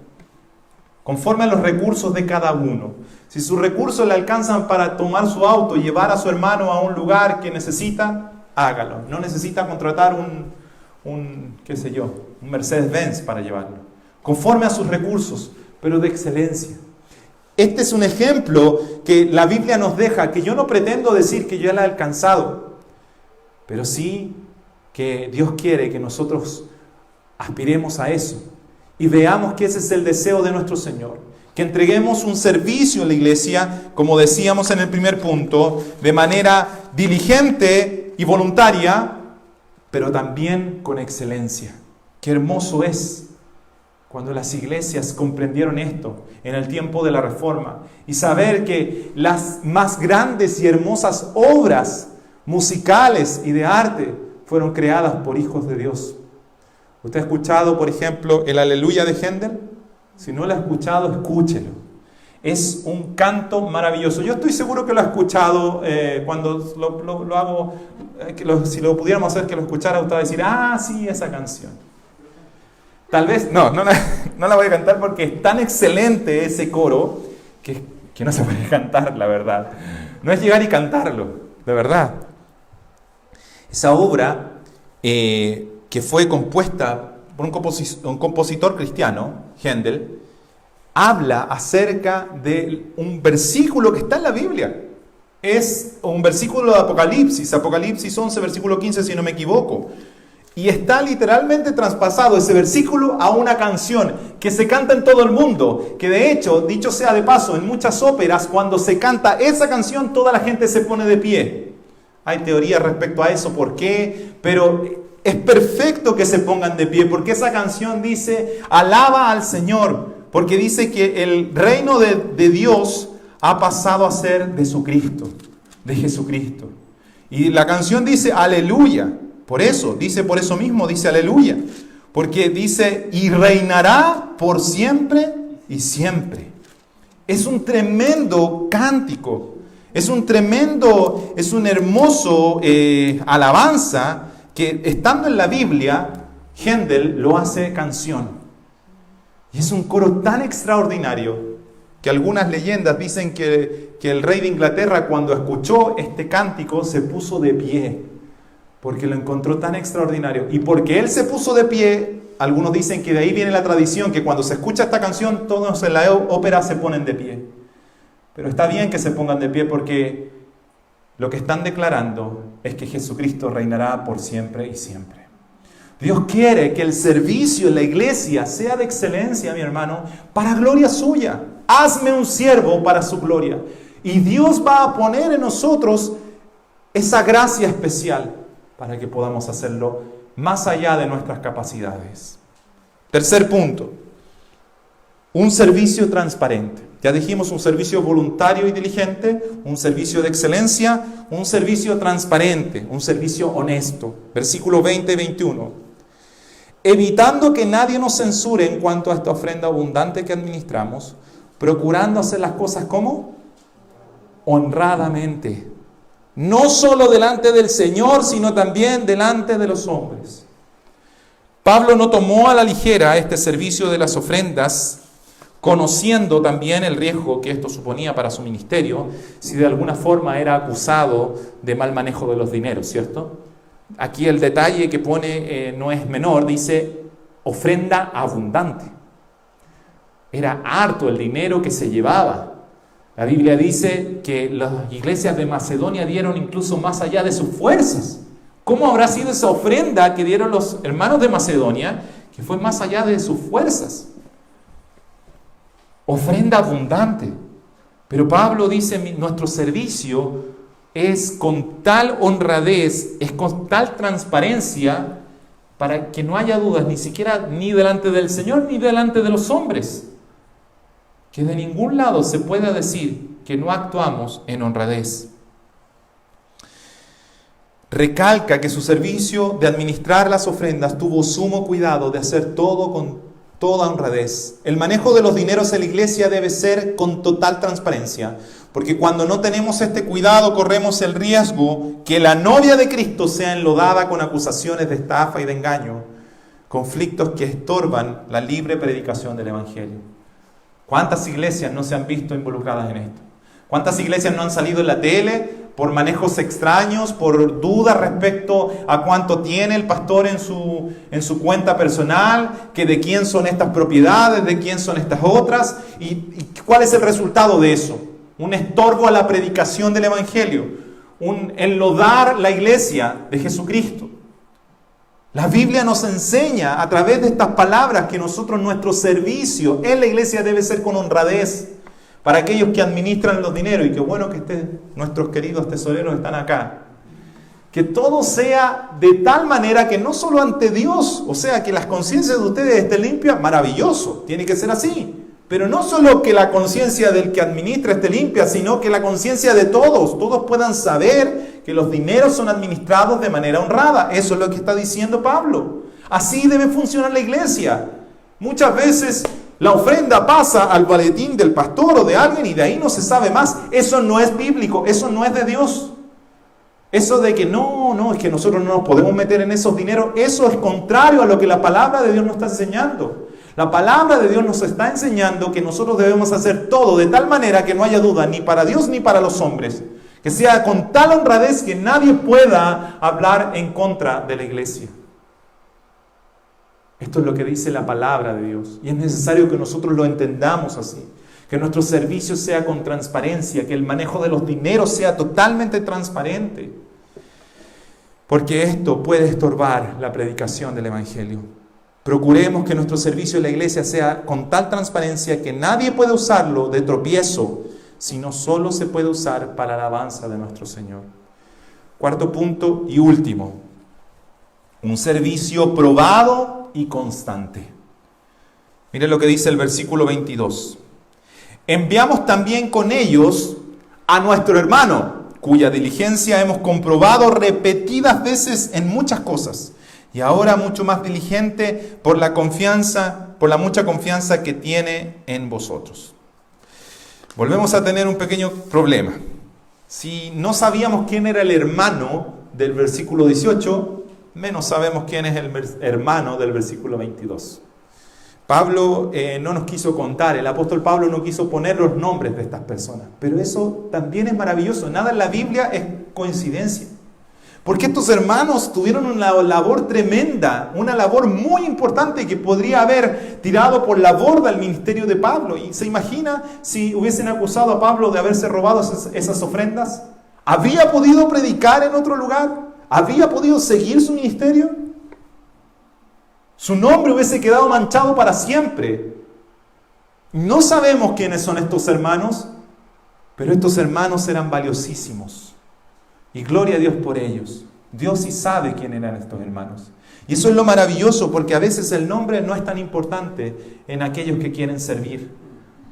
conforme a los recursos de cada uno. Si sus recursos le alcanzan para tomar su auto y llevar a su hermano a un lugar que necesita, hágalo. No necesita contratar un Mercedes-Benz para llevarlo. Conforme a sus recursos, pero de excelencia. Este es un ejemplo que la Biblia nos deja, que yo no pretendo decir que yo la he alcanzado, pero sí que Dios quiere que nosotros aspiremos a eso. Y veamos que ese es el deseo de nuestro Señor. Que entreguemos un servicio en la iglesia, como decíamos en el primer punto, de manera diligente y voluntaria, pero también con excelencia. Qué hermoso es cuando las iglesias comprendieron esto en el tiempo de la Reforma. Y saber que las más grandes y hermosas obras musicales y de arte fueron creadas por hijos de Dios. ¿Usted ha escuchado, por ejemplo, el Aleluya de Händel? Si no lo ha escuchado, escúchelo. Es un canto maravilloso. Yo estoy seguro que lo ha escuchado cuando lo hago. Si lo pudiéramos hacer que lo escuchara, usted va a decir, sí, esa canción. Tal vez, no la voy a cantar porque es tan excelente ese coro que no se puede cantar, la verdad. No es llegar y cantarlo, de verdad. Esa obra que fue compuesta por un compositor cristiano, Händel, habla acerca de un versículo que está en la Biblia. Es un versículo de Apocalipsis 11, versículo 15, si no me equivoco. Y está literalmente traspasado ese versículo a una canción que se canta en todo el mundo. Que de hecho, dicho sea de paso, en muchas óperas, cuando se canta esa canción, toda la gente se pone de pie. Hay teorías respecto a eso, por qué, pero es perfecto que se pongan de pie, porque esa canción dice, alaba al Señor, porque dice que el reino de Dios ha pasado a ser de su Cristo, de Jesucristo. Y la canción dice, aleluya. Por eso mismo dice aleluya, porque dice, y reinará por siempre y siempre. Es un tremendo cántico, es un hermoso alabanza que estando en la Biblia, Händel lo hace canción. Y es un coro tan extraordinario que algunas leyendas dicen que el rey de Inglaterra, cuando escuchó este cántico, se puso de pie. Porque lo encontró tan extraordinario. Y porque él se puso de pie, algunos dicen que de ahí viene la tradición, que cuando se escucha esta canción, todos en la ópera se ponen de pie. Pero está bien que se pongan de pie porque lo que están declarando es que Jesucristo reinará por siempre y siempre. Dios quiere que el servicio en la iglesia sea de excelencia, mi hermano, para gloria suya. Hazme un siervo para su gloria. Y Dios va a poner en nosotros esa gracia especial para que podamos hacerlo más allá de nuestras capacidades. Tercer punto, un servicio transparente. Ya dijimos un servicio voluntario y diligente, un servicio de excelencia, un servicio transparente, un servicio honesto. Versículo 20 y 21. Evitando que nadie nos censure en cuanto a esta ofrenda abundante que administramos, procurando hacer las cosas ¿cómo? Honradamente. No solo delante del Señor, sino también delante de los hombres. Pablo no tomó a la ligera este servicio de las ofrendas, conociendo también el riesgo que esto suponía para su ministerio, si de alguna forma era acusado de mal manejo de los dineros, ¿cierto? Aquí el detalle que pone no es menor, dice ofrenda abundante. Era harto el dinero que se llevaba. La Biblia dice que las iglesias de Macedonia dieron incluso más allá de sus fuerzas. ¿Cómo habrá sido esa ofrenda que dieron los hermanos de Macedonia, que fue más allá de sus fuerzas? Ofrenda abundante. Pero Pablo dice, nuestro servicio es con tal honradez, es con tal transparencia, para que no haya dudas, ni siquiera ni delante del Señor, ni delante de los hombres. Que de ningún lado se pueda decir que no actuamos en honradez. Recalca que su servicio de administrar las ofrendas tuvo sumo cuidado de hacer todo con toda honradez. El manejo de los dineros en la iglesia debe ser con total transparencia, porque cuando no tenemos este cuidado corremos el riesgo que la novia de Cristo sea enlodada con acusaciones de estafa y de engaño, conflictos que estorban la libre predicación del Evangelio. ¿Cuántas iglesias no se han visto involucradas en esto? ¿Cuántas iglesias no han salido en la tele por manejos extraños, por dudas respecto a cuánto tiene el pastor en su cuenta personal, que de quién son estas propiedades, de quién son estas otras? ¿Y cuál es el resultado de eso? Un estorbo a la predicación del Evangelio, un enlodar la iglesia de Jesucristo. La Biblia nos enseña a través de estas palabras que nosotros, nuestro servicio en la iglesia debe ser con honradez para aquellos que administran los dineros. Y qué bueno que nuestros queridos tesoreros están acá. Que todo sea de tal manera que no solo ante Dios, o sea, que las conciencias de ustedes estén limpias, maravilloso, tiene que ser así. Pero no solo que la conciencia del que administra esté limpia, sino que la conciencia de todos puedan saber que los dineros son administrados de manera honrada. Eso es lo que está diciendo Pablo. Así debe funcionar la iglesia. Muchas veces la ofrenda pasa al boletín del pastor o de alguien y de ahí no se sabe más. Eso no es bíblico, eso no es de Dios. Eso de que no, es que nosotros no nos podemos meter en esos dineros, eso es contrario a lo que la palabra de Dios nos está enseñando. La palabra de Dios nos está enseñando que nosotros debemos hacer todo de tal manera que no haya duda ni para Dios ni para los hombres. Que sea con tal honradez que nadie pueda hablar en contra de la iglesia. Esto es lo que dice la palabra de Dios. Y es necesario que nosotros lo entendamos así. Que nuestro servicio sea con transparencia, que el manejo de los dineros sea totalmente transparente. porque esto puede estorbar la predicación del Evangelio. Procuremos que nuestro servicio en la iglesia sea con tal transparencia que nadie puede usarlo de tropiezo, sino solo se puede usar para la alabanza de nuestro Señor. Cuarto punto y último, un servicio probado y constante. Miren lo que dice el versículo 22. Enviamos también con ellos a nuestro hermano, cuya diligencia hemos comprobado repetidas veces en muchas cosas, y ahora mucho más diligente por la mucha confianza que tiene en vosotros. Volvemos a tener un pequeño problema. Si no sabíamos quién era el hermano del versículo 18, menos sabemos quién es el hermano del versículo 22. Pablo no nos quiso contar, el apóstol Pablo no quiso poner los nombres de estas personas, pero eso también es maravilloso. Nada en la Biblia es coincidencia, porque estos hermanos tuvieron una labor tremenda, una labor muy importante que podría haber tirado por la borda el ministerio de Pablo. Y se imagina si hubiesen acusado a Pablo de haberse robado esas ofrendas. ¿Había podido predicar en otro lugar? ¿Había podido seguir su ministerio? Su nombre hubiese quedado manchado para siempre. No sabemos quiénes son estos hermanos, pero estos hermanos eran valiosísimos. Y gloria a Dios por ellos. Dios sí sabe quién eran estos hermanos. Y eso es lo maravilloso, porque a veces el nombre no es tan importante en aquellos que quieren servir.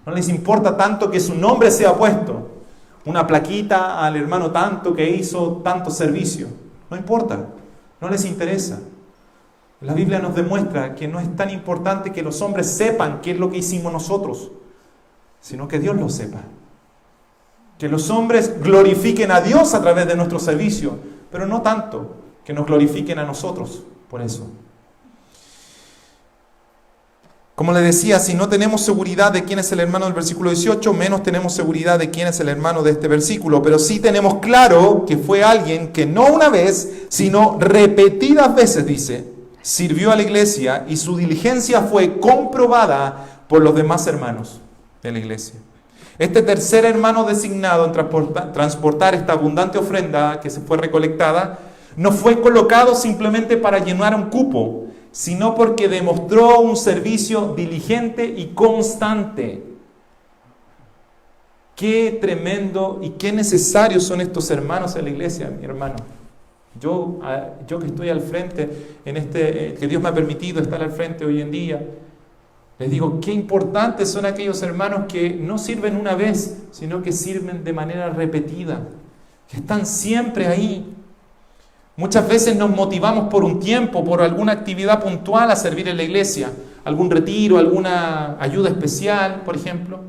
No les importa tanto que su nombre sea puesto. Una plaquita al hermano tanto que hizo tanto servicio. No importa, no les interesa. La Biblia nos demuestra que no es tan importante que los hombres sepan qué es lo que hicimos nosotros, sino que Dios lo sepa. Que los hombres glorifiquen a Dios a través de nuestro servicio, pero no tanto que nos glorifiquen a nosotros por eso. Como le decía, si no tenemos seguridad de quién es el hermano del versículo 18, menos tenemos seguridad de quién es el hermano de este versículo. Pero sí tenemos claro que fue alguien que no una vez, sino repetidas veces, dice, sirvió a la iglesia y su diligencia fue comprobada por los demás hermanos de la iglesia. Este tercer hermano designado en transportar esta abundante ofrenda que se fue recolectada, no fue colocado simplemente para llenar un cupo, sino porque demostró un servicio diligente y constante. Qué tremendo y qué necesarios son estos hermanos en la iglesia, mi hermano. Yo que estoy al frente, que Dios me ha permitido estar al frente hoy en día, les digo, qué importantes son aquellos hermanos que no sirven una vez, sino que sirven de manera repetida, que están siempre ahí. Muchas veces nos motivamos por un tiempo, por alguna actividad puntual a servir en la iglesia, algún retiro, alguna ayuda especial, por ejemplo.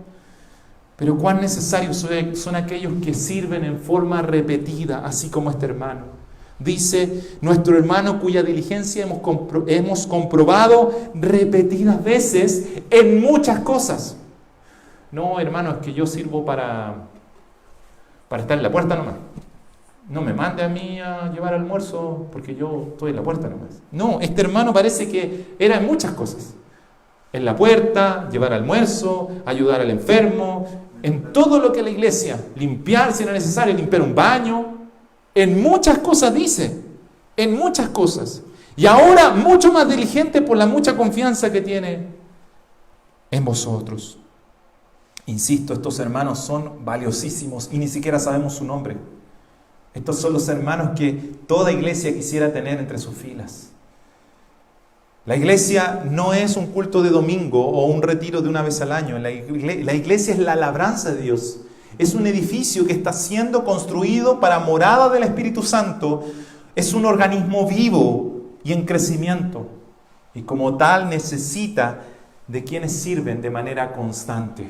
Pero cuán necesarios son aquellos que sirven en forma repetida, así como este hermano. Dice, nuestro hermano cuya diligencia hemos comprobado repetidas veces en muchas cosas. No, hermano, es que yo sirvo para estar en la puerta nomás. No me mande a mí a llevar almuerzo porque yo estoy en la puerta nomás. No, este hermano parece que era en muchas cosas. En la puerta, llevar almuerzo, ayudar al enfermo, en todo lo que la iglesia, limpiar si era necesario, limpiar un baño. En muchas cosas dice, en muchas cosas. Y ahora mucho más diligente por la mucha confianza que tiene en vosotros. Insisto, estos hermanos son valiosísimos y ni siquiera sabemos su nombre. Estos son los hermanos que toda iglesia quisiera tener entre sus filas. La iglesia no es un culto de domingo o un retiro de una vez al año. La iglesia es la labranza de Dios. Es un edificio que está siendo construido para morada del Espíritu Santo. Es un organismo vivo y en crecimiento. Y como tal necesita de quienes sirven de manera constante.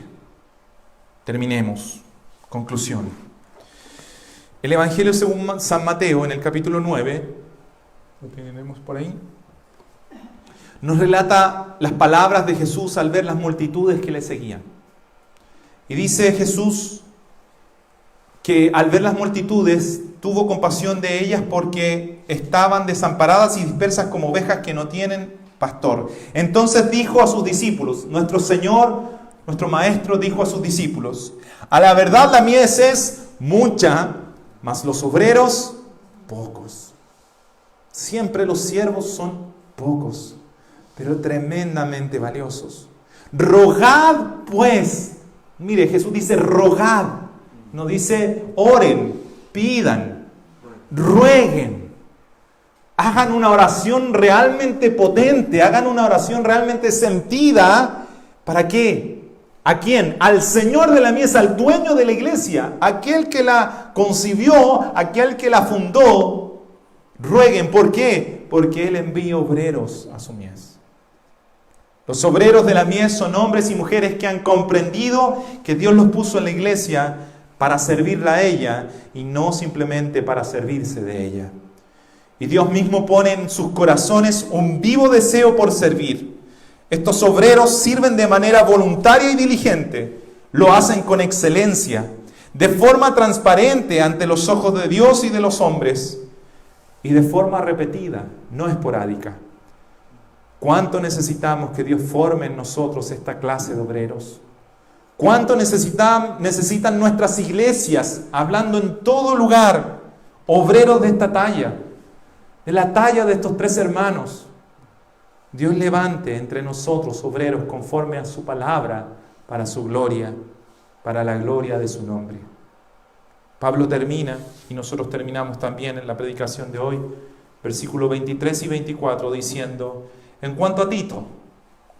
Terminemos. Conclusión. El Evangelio según San Mateo en el capítulo 9, lo tenemos por ahí, nos relata las palabras de Jesús al ver las multitudes que le seguían. Y dice Jesús que al ver las multitudes tuvo compasión de ellas porque estaban desamparadas y dispersas como ovejas que no tienen pastor. Entonces dijo a sus discípulos, nuestro Señor, nuestro Maestro dijo a sus discípulos, a la verdad la mies es mucha, mas los obreros pocos. Siempre los siervos son pocos, pero tremendamente valiosos. Rogad pues. Mire, Jesús dice rogad. No dice oren, pidan, rueguen. Hagan una oración realmente potente, hagan una oración realmente sentida. ¿Para qué? ¿A quién? Al Señor de la mies, al dueño de la iglesia, aquel que la concibió, aquel que la fundó. Rueguen, ¿por qué? Porque Él envía obreros a su mies. Los obreros de la mies son hombres y mujeres que han comprendido que Dios los puso en la iglesia para servirla a ella y no simplemente para servirse de ella. Y Dios mismo pone en sus corazones un vivo deseo por servir. Estos obreros sirven de manera voluntaria y diligente, lo hacen con excelencia, de forma transparente ante los ojos de Dios y de los hombres, y de forma repetida, no esporádica. ¿Cuánto necesitamos que Dios forme en nosotros esta clase de obreros? ¿Cuánto necesitan nuestras iglesias, hablando en todo lugar, obreros de esta talla, de la talla de estos tres hermanos? Dios levante entre nosotros obreros conforme a su palabra, para su gloria, para la gloria de su nombre. Pablo termina, y nosotros terminamos también en la predicación de hoy, versículos 23 y 24, diciendo: en cuanto a Tito,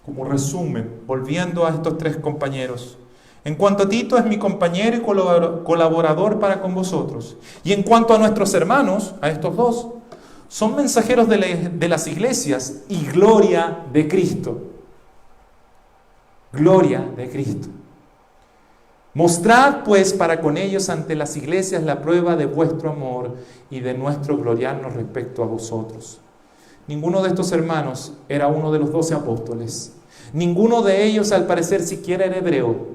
como resumen, volviendo a estos tres compañeros, en cuanto a Tito es mi compañero y colaborador para con vosotros, y en cuanto a nuestros hermanos, a estos dos, son mensajeros de las iglesias y gloria de Cristo. Gloria de Cristo. Mostrad pues para con ellos ante las iglesias la prueba de vuestro amor y de nuestro gloriarnos respecto a vosotros. Ninguno de estos hermanos era uno de los 12 apóstoles. Ninguno de ellos al parecer siquiera era hebreo.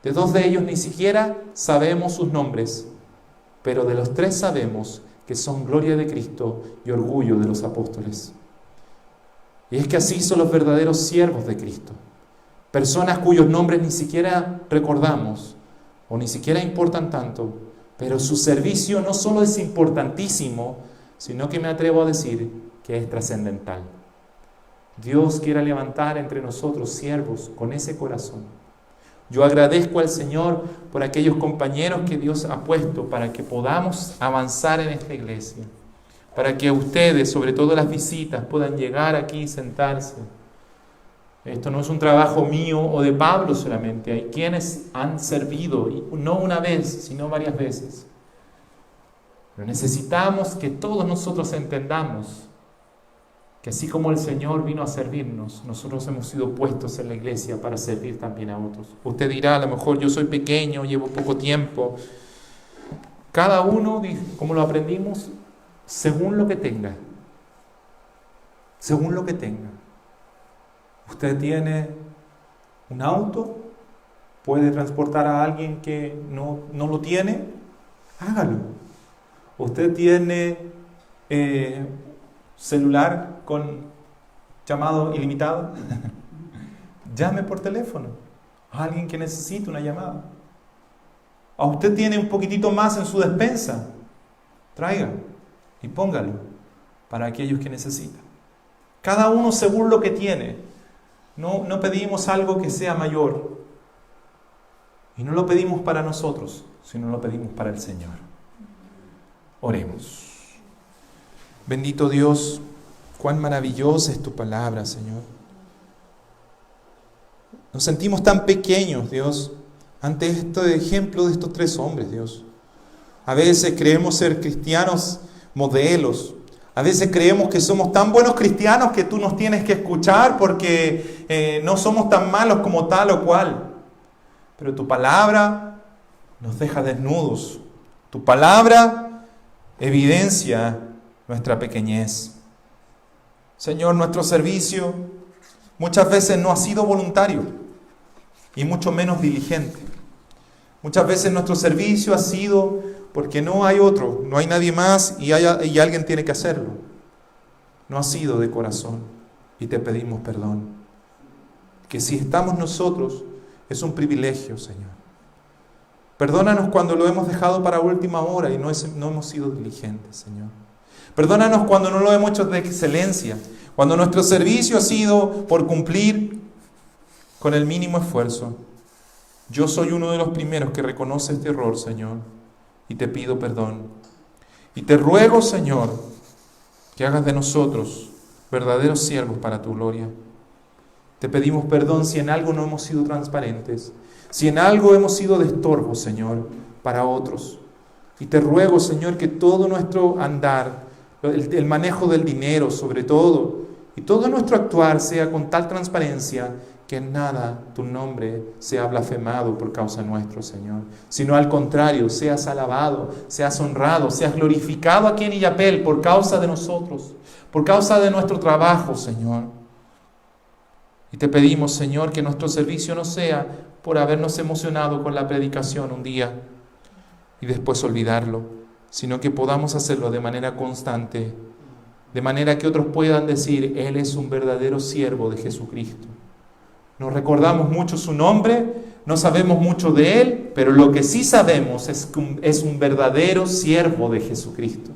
De dos de ellos ni siquiera sabemos sus nombres, pero de los tres sabemos que son gloria de Cristo y orgullo de los apóstoles. Y es que así son los verdaderos siervos de Cristo. Personas cuyos nombres ni siquiera recordamos o ni siquiera importan tanto, pero su servicio no solo es importantísimo, sino que me atrevo a decir que es trascendental. Dios quiere levantar entre nosotros siervos con ese corazón. Yo agradezco al Señor por aquellos compañeros que Dios ha puesto para que podamos avanzar en esta iglesia, para que ustedes, sobre todo las visitas, puedan llegar aquí y sentarse. Esto no es un trabajo mío o de Pablo solamente. Hay quienes han servido, y no una vez, sino varias veces. Pero necesitamos que todos nosotros entendamos que así como el Señor vino a servirnos, nosotros hemos sido puestos en la iglesia para servir también a otros. Usted dirá, a lo mejor yo soy pequeño, llevo poco tiempo. Cada uno, como lo aprendimos, según lo que tenga. Según lo que tenga. Usted tiene un auto, puede transportar a alguien que no lo tiene, hágalo. Usted tiene celular con llamado ilimitado, llame por teléfono a alguien que necesite una llamada. A usted tiene un poquitito más en su despensa, traiga y póngalo para aquellos que necesitan. Cada uno según lo que tiene. No pedimos algo que sea mayor. Y no lo pedimos para nosotros, sino lo pedimos para el Señor. Oremos. Bendito Dios, cuán maravillosa es tu palabra, Señor. Nos sentimos tan pequeños, Dios, ante este ejemplo de estos tres hombres, Dios. A veces creemos ser cristianos modelos. A veces creemos que somos tan buenos cristianos que tú nos tienes que escuchar porque no somos tan malos como tal o cual. Pero tu palabra nos deja desnudos. Tu palabra evidencia nuestra pequeñez. Señor, nuestro servicio muchas veces no ha sido voluntario y mucho menos diligente. Muchas veces nuestro servicio ha sido porque no hay otro, no hay nadie más y alguien tiene que hacerlo. No ha sido de corazón y te pedimos perdón. Que si estamos nosotros es un privilegio, Señor. Perdónanos cuando lo hemos dejado para última hora y no hemos sido diligentes, Señor. Perdónanos cuando no lo hemos hecho de excelencia, cuando nuestro servicio ha sido por cumplir con el mínimo esfuerzo. Yo soy uno de los primeros que reconoce este error, Señor, y te pido perdón. Y te ruego, Señor, que hagas de nosotros verdaderos siervos para tu gloria. Te pedimos perdón si en algo no hemos sido transparentes, si en algo hemos sido de estorbo, Señor, para otros. Y te ruego, Señor, que todo nuestro andar, el manejo del dinero sobre todo, y todo nuestro actuar sea con tal transparencia que en nada tu nombre sea blasfemado por causa nuestro, Señor, sino al contrario, seas alabado, seas honrado, seas glorificado aquí en Illapel por causa de nosotros, por causa de nuestro trabajo, Señor. Y te pedimos, Señor, que nuestro servicio no sea por habernos emocionado con la predicación un día y después olvidarlo, sino que podamos hacerlo de manera constante, de manera que otros puedan decir, Él es un verdadero siervo de Jesucristo. No recordamos mucho su nombre, no sabemos mucho de Él, pero lo que sí sabemos es que es un verdadero siervo de Jesucristo.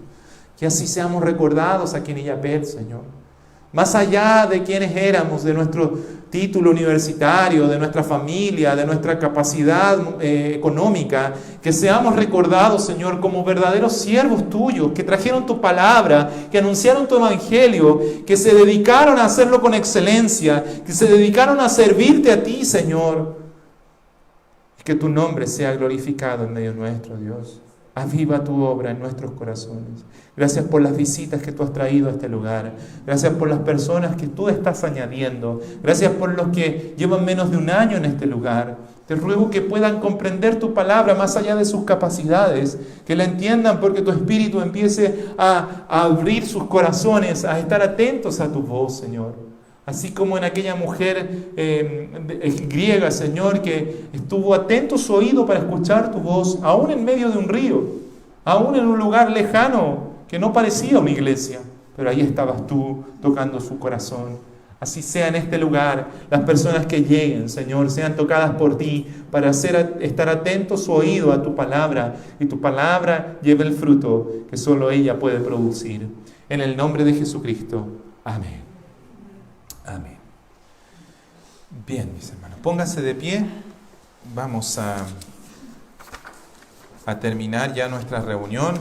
Que así seamos recordados aquí en Illapel, Señor. Más allá de quienes éramos, de nuestro título universitario, de nuestra familia, de nuestra capacidad económica, que seamos recordados, Señor, como verdaderos siervos tuyos, que trajeron tu palabra, que anunciaron tu evangelio, que se dedicaron a hacerlo con excelencia, que se dedicaron a servirte a ti, Señor. Y que tu nombre sea glorificado en medio nuestro, Dios. Aviva tu obra en nuestros corazones. Gracias por las visitas que tú has traído a este lugar. Gracias por las personas que tú estás añadiendo. Gracias por los que llevan menos de un año en este lugar. Te ruego que puedan comprender tu palabra más allá de sus capacidades, que la entiendan porque tu Espíritu empiece a abrir sus corazones, a estar atentos a tu voz, Señor. Así como en aquella mujer griega, Señor, que estuvo atento su oído para escuchar tu voz, aún en medio de un río, aún en un lugar lejano que no parecía una iglesia, pero ahí estabas tú tocando su corazón. Así sea en este lugar, las personas que lleguen, Señor, sean tocadas por ti para estar atento su oído a tu palabra y tu palabra lleve el fruto que solo ella puede producir. En el nombre de Jesucristo. Amén. Amén. Bien, mis hermanos, pónganse de pie. Vamos a terminar ya nuestra reunión.